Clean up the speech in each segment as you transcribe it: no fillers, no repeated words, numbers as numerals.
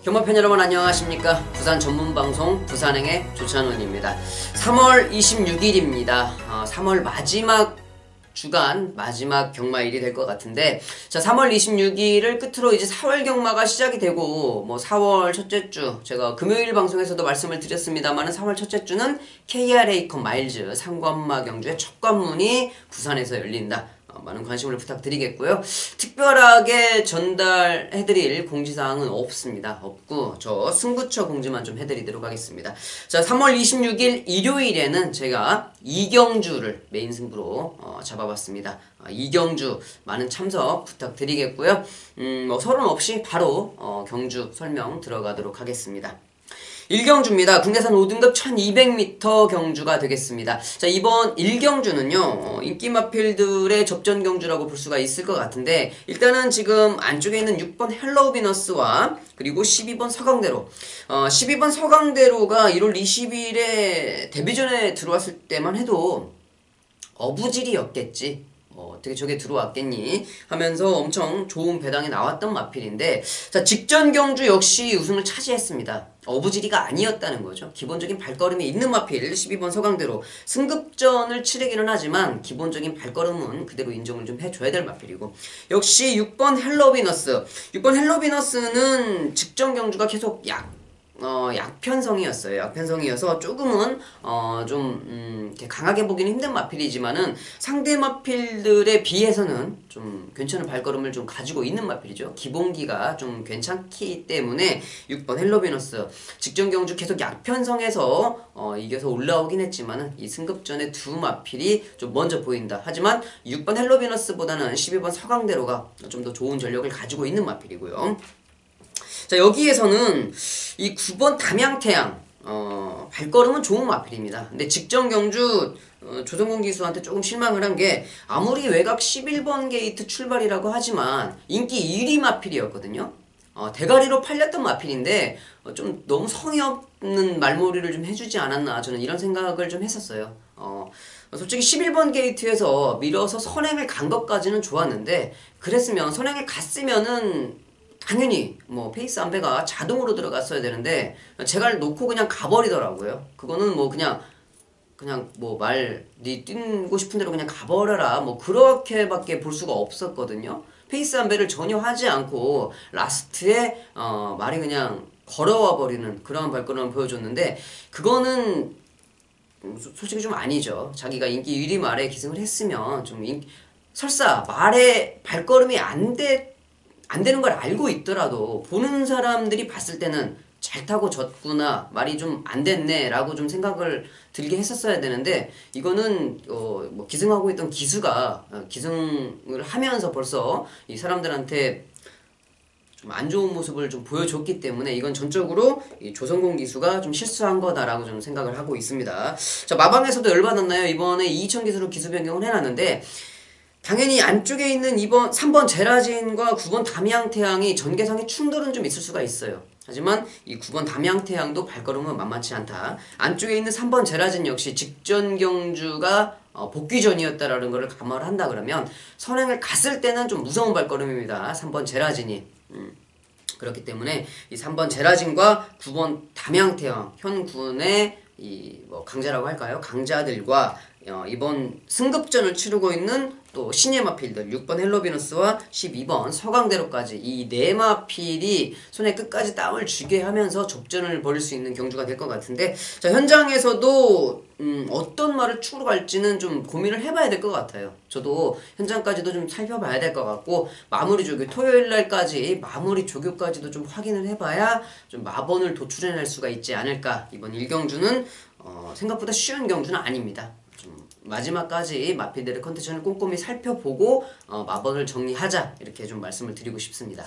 경마팬 여러분 안녕하십니까. 부산 전문방송 부산행의 조찬원입니다. 3월 26일입니다. 3월 마지막 주간 마지막 경마일이 될 것 같은데, 자 3월 26일을 끝으로 이제 4월 경마가 시작이 되고, 4월 첫째 주 제가 금요일 방송에서도 말씀을 드렸습니다만 4월 첫째 주는 KRA컵 마일즈 상관마 경주의 첫 관문이 부산에서 열린다. 많은 관심을 부탁드리겠고요. 특별하게 전달해드릴 공지사항은 없습니다. 없고 저 승부처 공지만 좀 해드리도록 하겠습니다. 자, 3월 26일 일요일에는 제가 이경주를 메인 승부로 잡아봤습니다. 이경주 많은 참석 부탁드리겠고요. 서론 없이 바로 경주 설명 들어가도록 하겠습니다. 1경주입니다. 국내산 5등급 1200m 경주가 되겠습니다. 자, 이번 1경주는요, 인기마필들의 접전 경주라고 볼 수가 있을 것 같은데, 일단은 지금 안쪽에 있는 6번 헬로우 비너스와 그리고 12번 서강대로, 12번 서강대로가 1월 20일에 데뷔전에 들어왔을 때만 해도 어부질이었겠지. 어떻게 저게 들어왔겠니 하면서 엄청 좋은 배당이 나왔던 마필인데, 자 직전 경주 역시 우승을 차지했습니다. 어부지리가 아니었다는 거죠. 기본적인 발걸음이 있는 마필 12번 서강대로 승급전을 치르기는 하지만 기본적인 발걸음은 그대로 인정을 좀 해줘야 될 마필이고, 역시 6번 헬로비너스 6번 헬로비너스는 직전 경주가 계속 약편성이었어요. 약편성이어서 조금은 이렇게 강하게 보기는 힘든 마필이지만은 상대 마필들에 비해서는 좀 괜찮은 발걸음을 좀 가지고 있는 마필이죠. 기본기가 좀 괜찮기 때문에 6번 헬로비너스 직전 경주 계속 약편성에서 이겨서 올라오긴 했지만은 이 승급전에 두 마필이 좀 먼저 보인다. 하지만 6번 헬로비너스보다는 12번 서강대로가 좀 더 좋은 전력을 가지고 있는 마필이고요. 자, 여기에서는 이 9번 담양태양 발걸음은 좋은 마필입니다. 근데 직전 경주 조성곤 기수한테 조금 실망을 한 게, 아무리 외곽 11번 게이트 출발이라고 하지만 인기 1위 마필이었거든요. 대가리로 팔렸던 마필인데 좀 너무 성의 없는 말머리를 좀 해주지 않았나, 저는 이런 생각을 좀 했었어요. 솔직히 11번 게이트에서 밀어서 선행을 간 것까지는 좋았는데, 그랬으면 선행을 갔으면은 당연히 페이스 안배가 자동으로 들어갔어야 되는데 제가 놓고 그냥 가버리더라고요. 그거는 니 뛰고 싶은 대로 그냥 가버려라, 그렇게밖에 볼 수가 없었거든요. 페이스 안배를 전혀 하지 않고 라스트에 말이 그냥 걸어와 버리는 그런 발걸음을 보여줬는데, 그거는 솔직히 좀 아니죠. 자기가 인기 1위 말에 기승을 했으면 설사 말에 발걸음이 안 되는 걸 알고 있더라도 보는 사람들이 봤을 때는 잘 타고 졌구나, 말이 좀 안 됐네 라고 좀 생각을 들게 했었어야 되는데, 이거는 기승하고 있던 기수가 기승을 하면서 벌써 이 사람들한테 좀 안 좋은 모습을 좀 보여줬기 때문에 이건 전적으로 이 조성곤 기수가 좀 실수한 거다라고 저는 생각을 하고 있습니다. 자, 마방에서도 열받았나요? 이번에 2천 기수로 기수 변경을 해놨는데, 당연히 안쪽에 있는 3번 제라진과 9번 담양태양이 전개상의 충돌은 좀 있을 수가 있어요. 하지만 이 9번 담양태양도 발걸음은 만만치 않다. 안쪽에 있는 3번 제라진 역시 직전 경주가 복귀전이었다라는 것을 감안을 한다 그러면 선행을 갔을 때는 좀 무서운 발걸음입니다. 3번 제라진이. 그렇기 때문에 이 3번 제라진과 9번 담양태양, 현군의 강자라고 할까요? 강자들과 이번 승급전을 치르고 있는 또 신예 마필들 6번 헬로비너스와 12번 서강대로까지 이 네 마필이 손에 끝까지 땀을 쥐게 하면서 접전을 벌일 수 있는 경주가 될 것 같은데, 자 현장에서도 어떤 말을 축으로 갈지는 좀 고민을 해봐야 될 것 같아요. 저도 현장까지도 좀 살펴봐야 될 것 같고, 마무리 조교 토요일날까지 마무리 조교까지도 좀 확인을 해봐야 좀 마번을 도출해낼 수가 있지 않을까. 이번 1경주는 생각보다 쉬운 경주는 아닙니다. 마지막까지 마필들의 컨디션을 꼼꼼히 살펴보고 마번을 정리하자, 이렇게 좀 말씀을 드리고 싶습니다.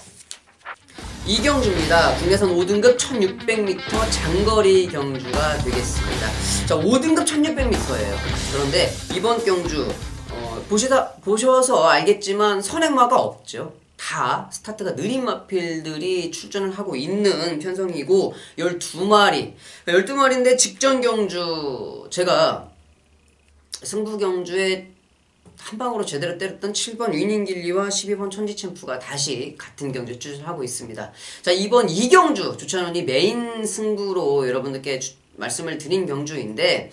이경주입니다. 국내선 5등급 1600m 장거리 경주가 되겠습니다. 자, 5등급 1600m예요. 그런데 이번 경주 보셔서 알겠지만 선행마가 없죠. 다 스타트가 느린 마필들이 출전을 하고 있는 편성이고 12마리인데 직전 경주 제가 승부 경주에 한 방으로 제대로 때렸던 7번 위닝길리와 12번 천지챔프가 다시 같은 경주 출전하고 있습니다. 자, 이번 2경주 조찬원이 메인 승부로 여러분들께 말씀을 드린 경주인데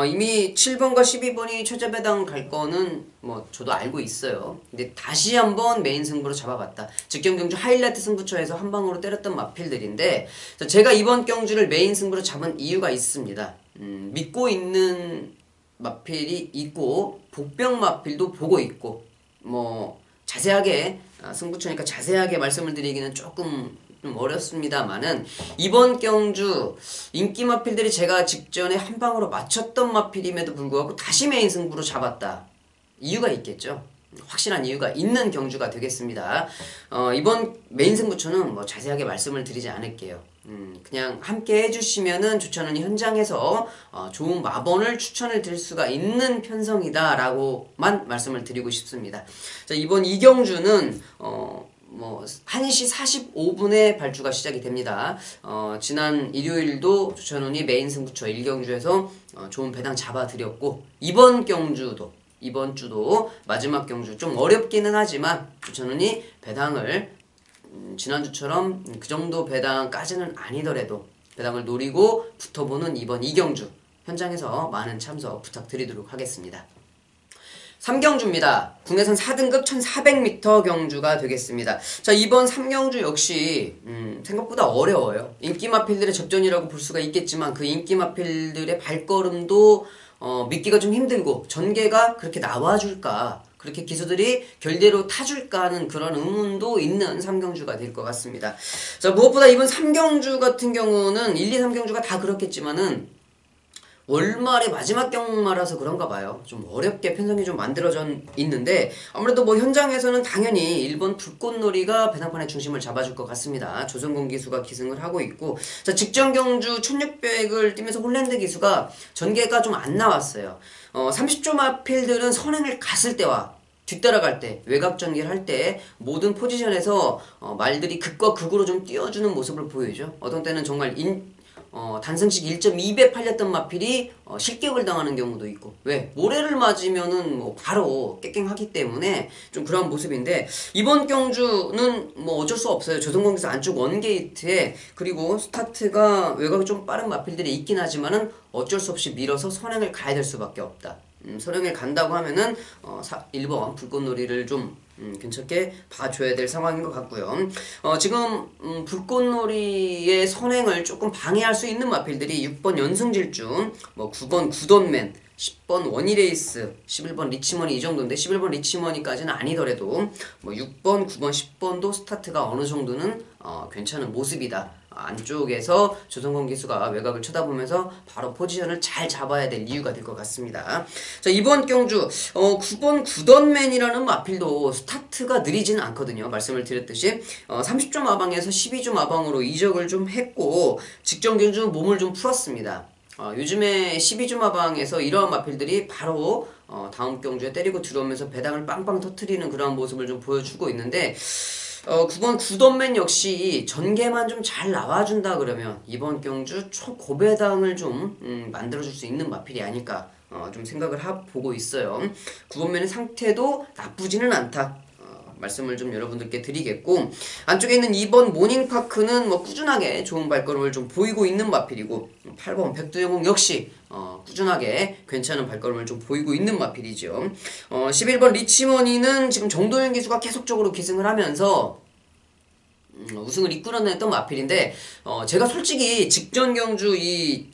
이미 7번과 12번이 최저 배당 갈 거는 뭐 저도 알고 있어요. 근데 다시 한번 메인 승부로 잡아봤다. 직전 경주 하이라이트 승부처에서 한 방으로 때렸던 마필들인데 제가 이번 경주를 메인 승부로 잡은 이유가 있습니다. 믿고 있는 마필이 있고 복병 마필도 보고 있고 뭐 자세하게 승부처니까 자세하게 말씀을 드리기는 조금 좀 어렵습니다만은 이번 경주 인기 마필들이 제가 직전에 한 방으로 맞췄던 마필임에도 불구하고 다시 메인 승부로 잡았다. 이유가 있겠죠. 확실한 이유가 있는 경주가 되겠습니다. 이번 메인 승부처는 뭐 자세하게 말씀을 드리지 않을게요. 그냥 함께 해주시면은 조찬원이 현장에서 좋은 마번을 추천을 드릴 수가 있는 편성이다 라고만 말씀을 드리고 싶습니다. 자, 이번 이경주는 뭐 1시 45분에 발주가 시작이 됩니다. 지난 일요일도 조찬원이 메인 승부처 1경주에서 좋은 배당 잡아드렸고 이번 주도 마지막 경주 좀 어렵기는 하지만 조찬원이 배당을 지난주처럼 그 정도 배당까지는 아니더라도 배당을 노리고 붙어보는 이번 2경주 현장에서 많은 참석 부탁드리도록 하겠습니다. 3경주입니다. 국내선 4등급 1400m 경주가 되겠습니다. 자, 이번 3경주 역시 생각보다 어려워요. 인기 마필들의 접전이라고 볼 수가 있겠지만 그 인기 마필들의 발걸음도 믿기가 좀 힘들고 전개가 그렇게 나와줄까, 그렇게 기수들이 결대로 타줄까 하는 그런 의문도 있는 3경주가 될 것 같습니다. 자, 무엇보다 이번 3경주 같은 경우는 1, 2, 3경주가 다 그렇겠지만은 월말의 마지막 경마라서 그런가 봐요. 좀 어렵게 편성이 좀 만들어져 있는데 아무래도 뭐 현장에서는 당연히 1번 불꽃놀이가 배당판의 중심을 잡아줄 것 같습니다. 조선공 기수가 기승을 하고 있고, 자, 직전 경주 1600을 뛰면서 홀랜드 기수가 전개가 좀 안 나왔어요. 30조 마필들은 선행을 갔을 때와 뒤따라갈 때, 외곽 전개를 할 때 모든 포지션에서 말들이 극과 극으로 좀 띄워주는 모습을 보이죠. 어떤 때는 정말 단승식 1.2배 팔렸던 마필이 실격을 당하는 경우도 있고, 왜? 모래를 맞으면은 뭐 바로 깨갱하기 때문에 좀 그런 모습인데 이번 경주는 뭐 어쩔 수 없어요. 조선공기수 안쪽 원게이트에 그리고 스타트가 외곽이 좀 빠른 마필들이 있긴 하지만은 어쩔 수 없이 밀어서 선행을 가야 될 수밖에 없다. 선행을 간다고 하면은 1번 불꽃놀이를 좀 괜찮게 봐줘야 될 상황인 것 같고요. 지금 불꽃놀이의 선행을 조금 방해할 수 있는 마필들이 6번 연승질주, 뭐 9번 구던맨, 10번 원이레이스, 11번 리치머니 이 정도인데 11번 리치머니까지는 아니더라도 뭐 6번, 9번, 10번도 스타트가 어느 정도는 괜찮은 모습이다. 안쪽에서 조성건 기수가 외곽을 쳐다보면서 바로 포지션을 잘 잡아야 될 이유가 될 것 같습니다. 자, 이번 경주 9번 구던맨이라는 마필도 스타트가 느리지는 않거든요. 말씀을 드렸듯이 30조 마방에서 12조 마방으로 이적을 좀 했고 직전 경주 몸을 좀 풀었습니다. 요즘에 12주 마방에서 이러한 마필들이 바로 다음 경주에 때리고 들어오면서 배당을 빵빵 터트리는 그런 모습을 좀 보여주고 있는데 9번 구던맨 역시 전개만 좀 잘 나와준다 그러면 이번 경주 초고배당을 좀 만들어줄 수 있는 마필이 아닐까 좀 생각을 보고 있어요. 9번맨의 상태도 나쁘지는 않다. 말씀을 좀 여러분들께 드리겠고, 안쪽에 있는 2번 모닝파크는 뭐 꾸준하게 좋은 발걸음을 좀 보이고 있는 마필이고, 8번 백두영웅 역시 꾸준하게 괜찮은 발걸음을 좀 보이고 있는 마필이죠. 11번 리치머니는 지금 정도현 기수가 계속적으로 기승을 하면서 우승을 이끌어냈던 마필인데 제가 솔직히 직전 경주 이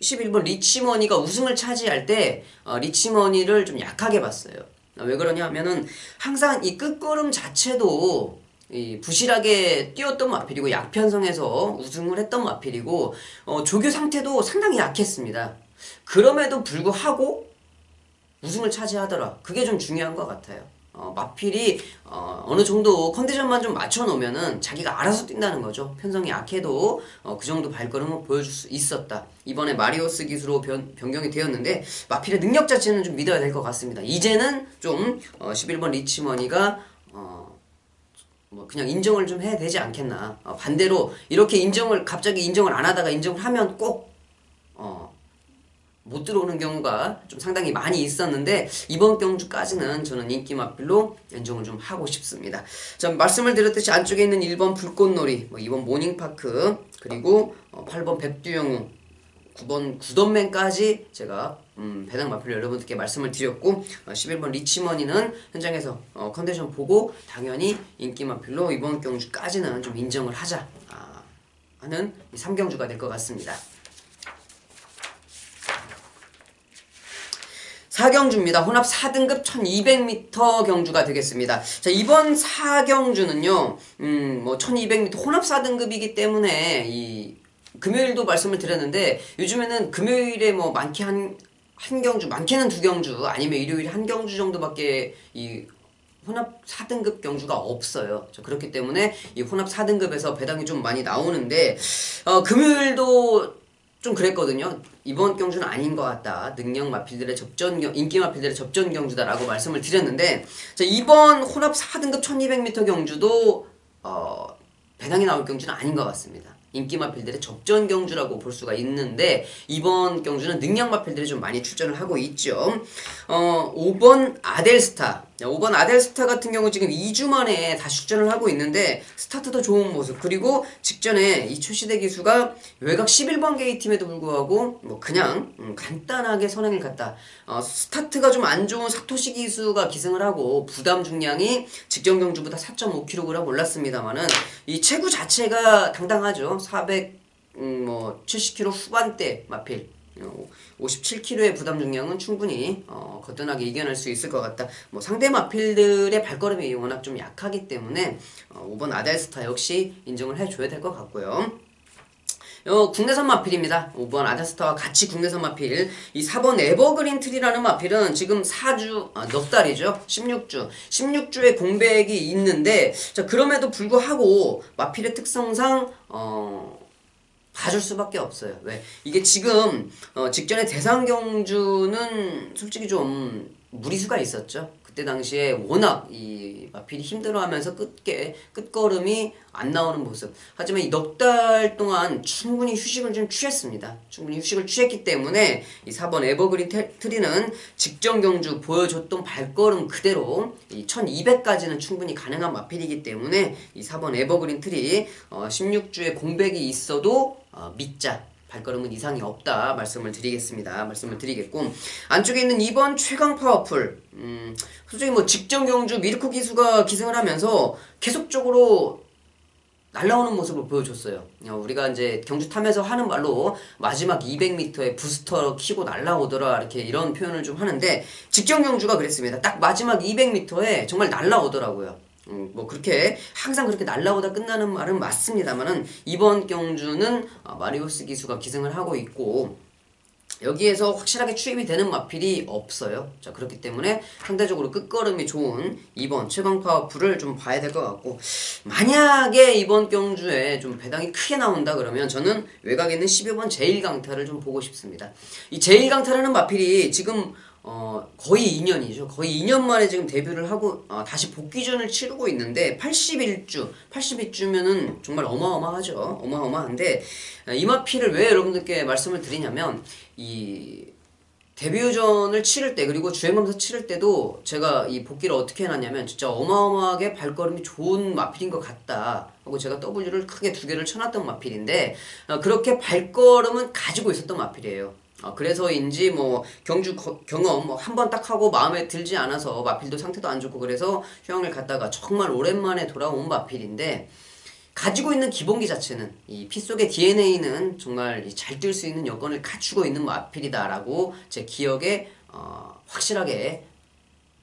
11번 리치머니가 우승을 차지할 때 리치머니를 좀 약하게 봤어요. 왜 그러냐 하면은 항상 이 끝걸음 자체도 부실하게 뛰었던 마필이고 약편성에서 우승을 했던 마필이고 조교 상태도 상당히 약했습니다. 그럼에도 불구하고 우승을 차지하더라. 그게 좀 중요한 것 같아요. 마필이 어느 정도 컨디션만 좀 맞춰놓으면은 자기가 알아서 뛴다는 거죠. 편성이 약해도 그 정도 발걸음을 보여줄 수 있었다. 이번에 마리오스 기수로 변경이 되었는데 마필의 능력 자체는 좀 믿어야 될 것 같습니다. 이제는 좀 11번 리치머니가 뭐 그냥 인정을 좀 해야 되지 않겠나. 반대로 이렇게 갑자기 인정을 안 하다가 인정을 하면 꼭 못 들어오는 경우가 좀 상당히 많이 있었는데 이번 경주까지는 저는 인기 마필로 연정을 좀 하고 싶습니다. 자, 말씀을 드렸듯이 안쪽에 있는 1번 불꽃놀이, 2번 모닝파크, 그리고 8번 백두영웅, 9번 구던맨까지 제가 배당 마필 여러분들께 말씀을 드렸고 11번 리치머니는 현장에서 컨디션 보고 당연히 인기 마필로 이번 경주까지는 좀 인정을 하자 하는 3경주가 될 것 같습니다. 4경주입니다. 혼합 4등급 1200m 경주가 되겠습니다. 자, 이번 4경주는요, 1200m 혼합 4등급이기 때문에, 금요일도 말씀을 드렸는데, 요즘에는 금요일에 많게 한 경주, 많게는 2경주, 아니면 일요일에 1경주 정도밖에 혼합 4등급 경주가 없어요. 그렇기 때문에 이 혼합 4등급에서 배당이 좀 많이 나오는데, 금요일도 좀 그랬거든요. 이번 경주는 아닌 것 같다. 능력 마필들의 인기 마필들의 접전 경주다라고 말씀을 드렸는데, 자, 이번 혼합 4등급 1200m 경주도, 배당이 나올 경주는 아닌 것 같습니다. 인기 마필들의 접전 경주라고 볼 수가 있는데, 이번 경주는 능력 마필들이 좀 많이 출전을 하고 있죠. 5번 아델스타. 5번 아델스타 같은 경우 지금 2주 만에 다시 출전을 하고 있는데 스타트도 좋은 모습, 그리고 직전에 이 출시대 기수가 외곽 11번 게이트임에도 불구하고 그냥 간단하게 선행을 갔다. 스타트가 좀 안 좋은 사토시 기수가 기승을 하고 부담 중량이 직전 경주보다 4.5kg 올랐습니다만은 이 체구 자체가 당당하죠. 70kg 후반대 마필, 57kg의 부담 중량은 충분히 거뜬하게 이겨낼 수 있을 것 같다. 상대 마필들의 발걸음이 워낙 좀 약하기 때문에 5번 아델스타 역시 인정을 해줘야 될 것 같고요. 국내산 마필입니다. 5번 아델스타와 같이 국내산 마필. 이 4번 에버그린 트리라는 마필은 지금 4주, 넉 달이죠. 16주의 공백이 있는데, 자, 그럼에도 불구하고 마필의 특성상 봐줄 수밖에 없어요. 왜? 이게 지금 직전에 대상 경주는 솔직히 좀 무리수가 있었죠. 그때 당시에 워낙 이 마필이 힘들어하면서 끝걸음이 안 나오는 모습. 하지만 이 넉 달 동안 충분히 휴식을 좀 취했습니다. 충분히 휴식을 취했기 때문에 이 4번 에버그린 트리는 직전 경주 보여줬던 발걸음 그대로 이 1200까지는 충분히 가능한 마필이기 때문에 이 4번 에버그린 트리 16주에 공백이 있어도 믿자. 발걸음은 이상이 없다 말씀을 드리겠고, 안쪽에 있는 2번 최강 파워풀, 솔직히 직전 경주 미르코 기수가 기승을 하면서 계속적으로 날라오는 모습을 보여줬어요. 우리가 이제 경주 타면서 하는 말로 마지막 200m에 부스터 키고 날라오더라, 이렇게 이런 표현을 좀 하는데, 직전 경주가 그랬습니다. 딱 마지막 200m에 정말 날라오더라고요. 그렇게 항상 그렇게 날라오다 끝나는 말은 맞습니다만은 이번 경주는 마리오스 기수가 기승을 하고 있고 여기에서 확실하게 추입이 되는 마필이 없어요. 자, 그렇기 때문에 상대적으로 끝걸음이 좋은 2번 최강 파워풀을 좀 봐야 될 것 같고, 만약에 이번 경주에 좀 배당이 크게 나온다 그러면 저는 외곽에 있는 12번 제일강타를 좀 보고 싶습니다. 이 제일강타라는 마필이 지금 거의 2년이죠. 거의 2년 만에 지금 데뷔를 하고 다시 복귀전을 치르고 있는데 81주면은 정말 어마어마하죠. 어마어마한데 이 마필을 왜 여러분들께 말씀을 드리냐면, 이 데뷔전을 치를 때 그리고 주행하면서 치를 때도 제가 이 복귀를 어떻게 해놨냐면 진짜 어마어마하게 발걸음이 좋은 마필인 것 같다 하고 제가 W를 크게 2개를 쳐놨던 마필인데 그렇게 발걸음은 가지고 있었던 마필이에요. 그래서인지 경주 경험 한 번 딱 하고 마음에 들지 않아서 마필도 상태도 안 좋고 그래서 휴양을 갔다가 정말 오랜만에 돌아온 마필인데, 가지고 있는 기본기 자체는 이 피 속의 DNA는 정말 잘 뛸 수 있는 여건을 갖추고 있는 마필이다라고 제 기억에 확실하게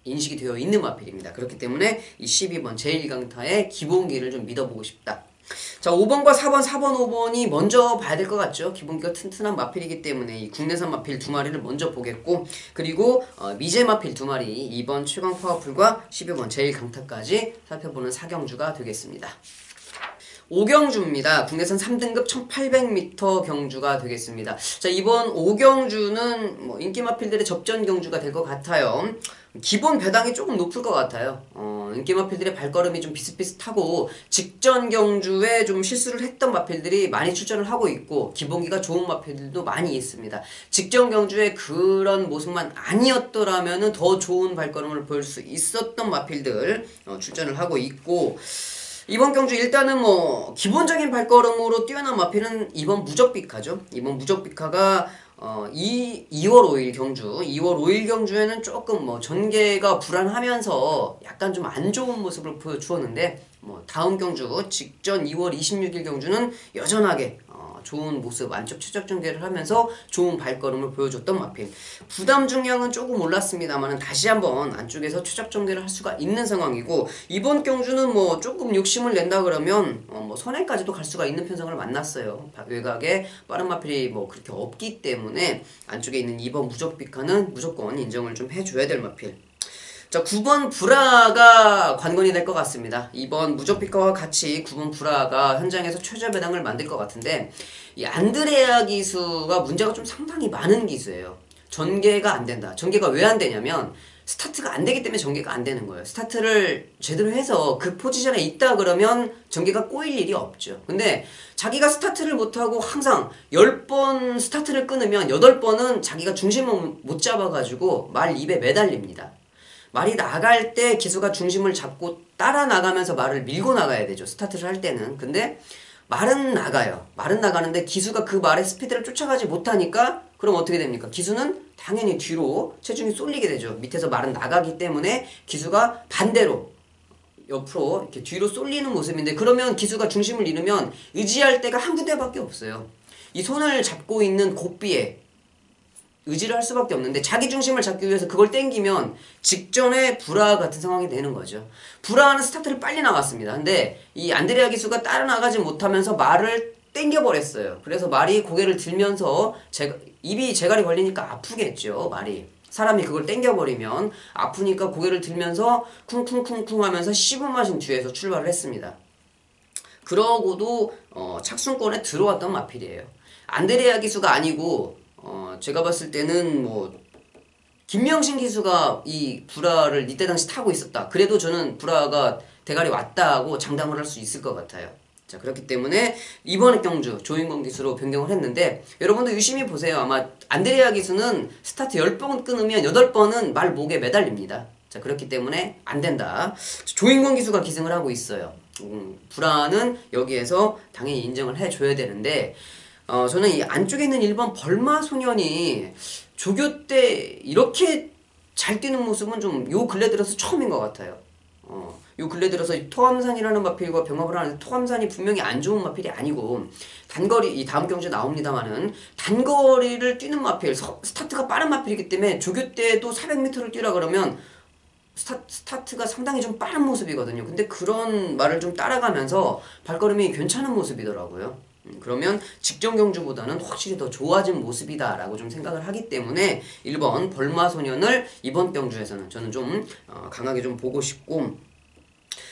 인식이 되어 있는 마필입니다. 그렇기 때문에 이 12번 제1강타의 기본기를 좀 믿어보고 싶다. 자, 5번과 4번, 5번이 먼저 봐야 될 것 같죠. 기본기가 튼튼한 마필이기 때문에 이 국내산 마필 2마리를 먼저 보겠고, 그리고 미제 마필 2마리 2번 최강 파워풀과 12번 제1강타까지 살펴보는 4경주가 되겠습니다. 5경주입니다. 국내산 3등급 1800m 경주가 되겠습니다. 자, 이번 5경주는 인기 마필들의 접전 경주가 될 것 같아요. 기본 배당이 조금 높을 것 같아요. 인기 마필들의 발걸음이 좀 비슷비슷하고 직전 경주에 좀 실수를 했던 마필들이 많이 출전을 하고 있고 기본기가 좋은 마필들도 많이 있습니다. 직전 경주에 그런 모습만 아니었더라면은 더 좋은 발걸음을 보일 수 있었던 마필들 출전을 하고 있고 이번 경주 일단은 뭐 기본적인 발걸음으로 뛰어난 마필은 이번 무적비카죠. 이번 무적비카가 2월 5일 경주, 2월 5일 경주에는 조금 뭐 전개가 불안하면서 약간 좀 안 좋은 모습을 보여주었는데 뭐 다음 경주 직전 2월 26일 경주는 여전하게 좋은 모습 안쪽 최적 전개를 하면서 좋은 발걸음을 보여줬던 마필. 부담 중량은 조금 올랐습니다만 다시 한번 안쪽에서 최적 전개를 할 수가 있는 상황이고 이번 경주는 뭐 조금 욕심을 낸다 그러면 뭐 선행까지도 갈 수가 있는 편성을 만났어요. 외곽에 빠른 마필이 뭐 그렇게 없기 때문에 안쪽에 있는 2번 무적비카는 무조건 인정을 좀 해줘야 될 마필. 자, 9번 브라가 관건이 될 것 같습니다. 이번 무적비카와 같이 9번 브라가 현장에서 최저 배당을 만들 것 같은데 이 안드레아 기수가 문제가 좀 상당히 많은 기수예요. 전개가 안 된다. 전개가 왜 안 되냐면 스타트가 안 되기 때문에 전개가 안 되는 거예요. 스타트를 제대로 해서 그 포지션에 있다 그러면 전개가 꼬일 일이 없죠. 근데 자기가 스타트를 못하고 항상 10번 스타트를 끊으면 8번은 자기가 중심을 못 잡아가지고 말 입에 매달립니다. 말이 나갈 때 기수가 중심을 잡고 따라 나가면서 말을 밀고 나가야 되죠. 스타트를 할 때는. 근데 말은 나가요. 말은 나가는데 기수가 그 말의 스피드를 쫓아가지 못하니까 그럼 어떻게 됩니까? 기수는 당연히 뒤로 체중이 쏠리게 되죠. 밑에서 말은 나가기 때문에 기수가 반대로 옆으로 이렇게 뒤로 쏠리는 모습인데 그러면 기수가 중심을 잃으면 의지할 데가 한 군데밖에 없어요. 이 손을 잡고 있는 고삐에 의지를 할 수밖에 없는데 자기 중심을 잡기 위해서 그걸 땡기면 직전에 브라 같은 상황이 되는 거죠. 브라는 스타트를 빨리 나갔습니다. 근데 이 안드레아 기수가 따라 나가지 못하면서 말을 땡겨버렸어요. 그래서 말이 고개를 들면서 입이 재갈이 걸리니까 아프겠죠. 말이. 사람이 그걸 땡겨버리면 아프니까 고개를 들면서 쿵쿵쿵쿵 하면서 씹은 맛인 뒤에서 출발을 했습니다. 그러고도 착순권에 들어왔던 마필이에요. 안드레아 기수가 아니고 제가 봤을 때는 뭐 김명신 기수가 이 브라를 이때 당시 타고 있었다. 그래도 저는 브라가 대가리 왔다고 장담을 할 수 있을 것 같아요. 자, 그렇기 때문에 이번에 경주 조인권 기수로 변경을 했는데 여러분도 유심히 보세요. 아마 안드레아 기수는 스타트 10번 끊으면 8번은 말 목에 매달립니다. 자, 그렇기 때문에 안 된다. 조인권 기수가 기승을 하고 있어요. 브라는 여기에서 당연히 인정을 해줘야 되는데 저는 이 안쪽에 있는 1번 벌마 소년이 조교 때 이렇게 잘 뛰는 모습은 좀 요 근래 들어서 처음인 것 같아요. 요 근래 들어서 토암산이라는 마필과 병합을 하는데 토암산이 분명히 안 좋은 마필이 아니고 단거리 이 다음 경주에 나옵니다만은 단거리를 뛰는 마필 스타트가 빠른 마필이기 때문에 조교 때도 400m를 뛰라 그러면 스타트가 상당히 좀 빠른 모습이거든요. 근데 그런 말을 좀 따라가면서 발걸음이 괜찮은 모습이더라고요. 그러면 직전 경주보다는 확실히 더 좋아진 모습이다 라고 좀 생각을 하기 때문에 1번 벌마소년을 이번 경주에서는 저는 좀 강하게 좀 보고 싶고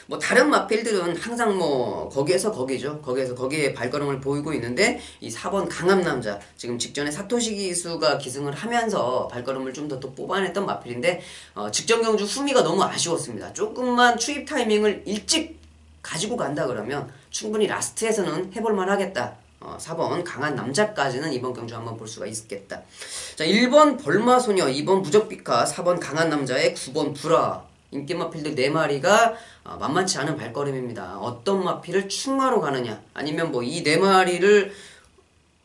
뭐 다른 마필들은 항상 뭐 거기에서 거기죠. 거기에서 거기에 발걸음을 보이고 있는데 이 4번 강함남자 지금 직전에 사토시 기수가 기승을 하면서 발걸음을 좀 더 또 뽑아냈던 마필인데 직전 경주 후미가 너무 아쉬웠습니다. 조금만 추입 타이밍을 일찍 가지고 간다 그러면 충분히 라스트에서는 해볼만 하겠다. 4번 강한 남자까지는 이번 경주 한번 볼 수가 있겠다. 자, 1번 벌마소녀, 2번 무적비카, 4번 강한 남자에 9번 브라. 인기 마필들 4마리가 만만치 않은 발걸음입니다. 어떤 마필을 충마로 가느냐 아니면 뭐 이 4마리를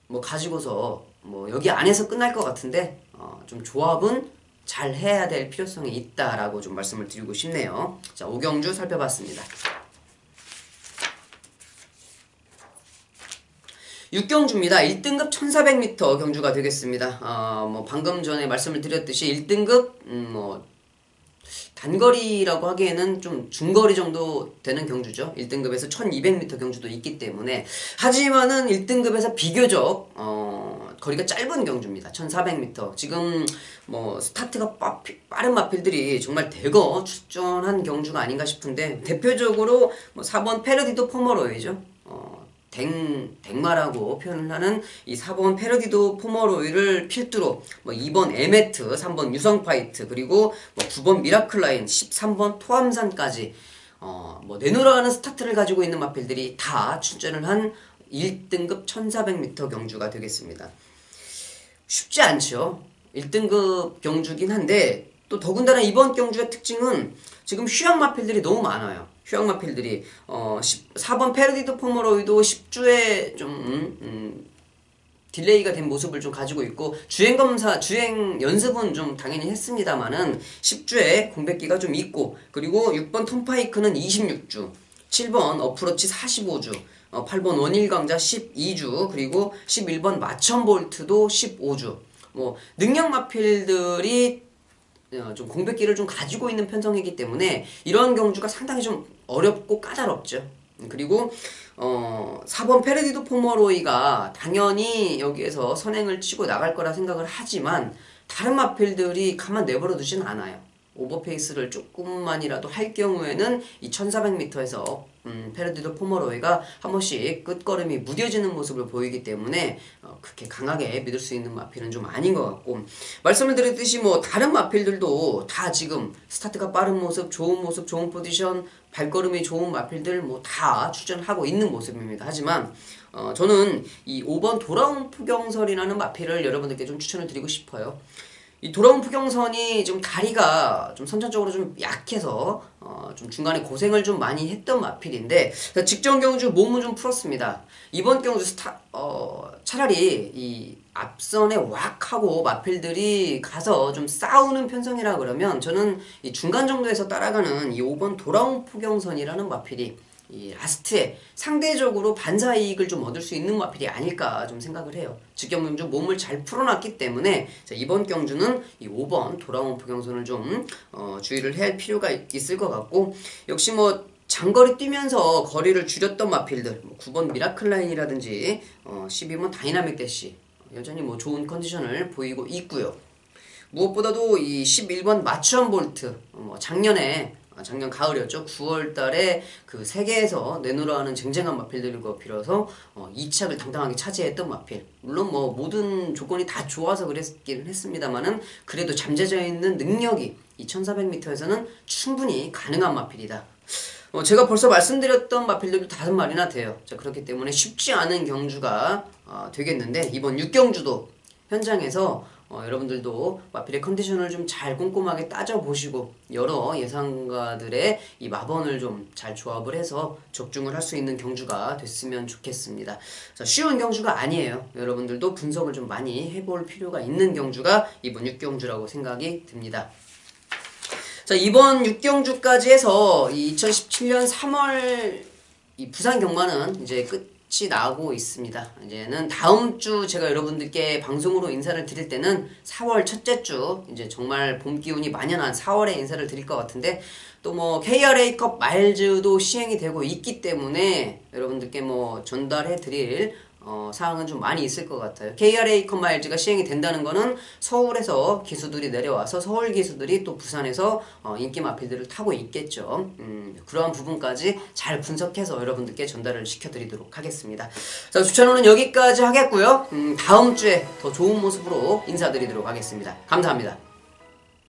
뭐 가지고서 뭐 여기 안에서 끝날 것 같은데 좀 조합은 잘 해야 될 필요성이 있다라고 좀 말씀을 드리고 싶네요. 자, 5경주 살펴봤습니다. 6경주입니다. 1등급 1400m 경주가 되겠습니다. 뭐 방금 전에 말씀을 드렸듯이 1등급 뭐 단거리라고 하기에는 좀 중거리 정도 되는 경주죠. 1등급에서 1200m 경주도 있기 때문에 하지만은 1등급에서 비교적 거리가 짧은 경주입니다. 1400m. 지금 뭐 스타트가 빠른 마필들이 정말 대거 출전한 경주가 아닌가 싶은데 대표적으로 뭐 4번 페르디도 포머로이죠. 댕마라고 표현을 하는 이 4번 페르디도 포머로이를 필두로 뭐 2번 에메트, 3번 유성파이트, 그리고 뭐 9번 미라클라인, 13번 토암산까지 뭐 내놓으라는 스타트를 가지고 있는 마필들이 다 출전을 한 1등급 1400m 경주가 되겠습니다. 쉽지 않죠. 1등급 경주긴 한데 또 더군다나 이번 경주의 특징은 지금 휴양 마필들이 너무 많아요. 휴양 마필들이 4번 페르디도 포머로이도 10주에 좀 딜레이가 된 모습을 좀 가지고 있고 주행 연습은 좀 당연히 했습니다만은 10주에 공백기가 좀 있고, 그리고 6번 톰파이크는 26주, 7번 어프로치 45주, 8번 원일강자 12주, 그리고 11번 마천볼트도 15주. 뭐 능력 마필들이 좀 공백기를 좀 가지고 있는 편성이기 때문에 이런 경주가 상당히 좀 어렵고 까다롭죠. 그리고 4번 페르디도 포머로이가 당연히 여기에서 선행을 치고 나갈 거라 생각을 하지만 다른 마필들이 가만 내버려 두진 않아요. 오버페이스를 조금만이라도 할 경우에는 이 1400m에서 페르디도 포머로이가 한 번씩 끝걸음이 무뎌지는 모습을 보이기 때문에 그렇게 강하게 믿을 수 있는 마필은 좀 아닌 것 같고, 말씀을 드렸듯이 뭐 다른 마필들도 다 지금 스타트가 빠른 모습, 좋은 포지션, 발걸음이 좋은 마필들 뭐 다 출전하고 있는 모습입니다. 하지만 저는 이 5번 돌아온 푸경설이라는 마필을 여러분들께 좀 추천을 드리고 싶어요. 이 돌아온 푸경선이 좀 다리가 좀 선천적으로 좀 약해서 좀 중간에 고생을 좀 많이 했던 마필인데 직전 경주 몸은 좀 풀었습니다. 이번 경주 차라리 이 앞선에 왁 하고 마필들이 가서 좀 싸우는 편성이라 그러면 저는 이 중간 정도에서 따라가는 이 5번 돌아온 푸경선이라는 마필이 이 라스트에 상대적으로 반사이익을 좀 얻을 수 있는 마필이 아닐까 좀 생각을 해요. 직전 경주 몸을 잘 풀어놨기 때문에 이번 경주는 이 5번 돌아온 푸경선을 좀 주의를 해야 할 필요가 있을 것 같고, 역시 뭐 장거리 뛰면서 거리를 줄였던 마필들 9번 미라클라인이라든지 12번 다이나믹 대시 여전히 뭐 좋은 컨디션을 보이고 있고요. 무엇보다도 이 11번 마추언 볼트 작년 가을이었죠. 9월달에 그 세계에서 내놓으라 하는 쟁쟁한 마필들과 빌어서 2착을 당당하게 차지했던 마필. 물론 뭐 모든 조건이 다 좋아서 그랬긴 했습니다만은 그래도 잠재져 있는 능력이 이 1400m에서는 충분히 가능한 마필이다. 제가 벌써 말씀드렸던 마필들도 5마리나 돼요. 자, 그렇기 때문에 쉽지 않은 경주가 되겠는데 이번 6경주도 현장에서 여러분들도 마필의 컨디션을 좀 잘 꼼꼼하게 따져보시고 여러 예상가들의 이 마번을 좀 잘 조합을 해서 적중을 할 수 있는 경주가 됐으면 좋겠습니다. 자, 쉬운 경주가 아니에요. 여러분들도 분석을 좀 많이 해볼 필요가 있는 경주가 이번 6경주라고 생각이 듭니다. 자, 이번 6경주까지 해서 2017년 3월 이 부산 경마는 이제 끝이 나고 있습니다. 이제는 다음 주 제가 여러분들께 방송으로 인사를 드릴 때는 4월 첫째 주, 이제 정말 봄 기운이 만연한 4월에 인사를 드릴 것 같은데, 또 뭐 KRA컵 마일즈도 시행이 되고 있기 때문에 여러분들께 뭐 전달해 드릴 사항은 좀 많이 있을 것 같아요. KRA컵 마일즈가 시행이 된다는 거는 서울에서 기수들이 내려와서 서울 기수들이 또 부산에서 인기 마필들을 타고 있겠죠. 그러한 부분까지 잘 분석해서 여러분들께 전달을 시켜드리도록 하겠습니다. 자, 주차로는 여기까지 하겠고요. 다음 주에 더 좋은 모습으로 인사드리도록 하겠습니다. 감사합니다.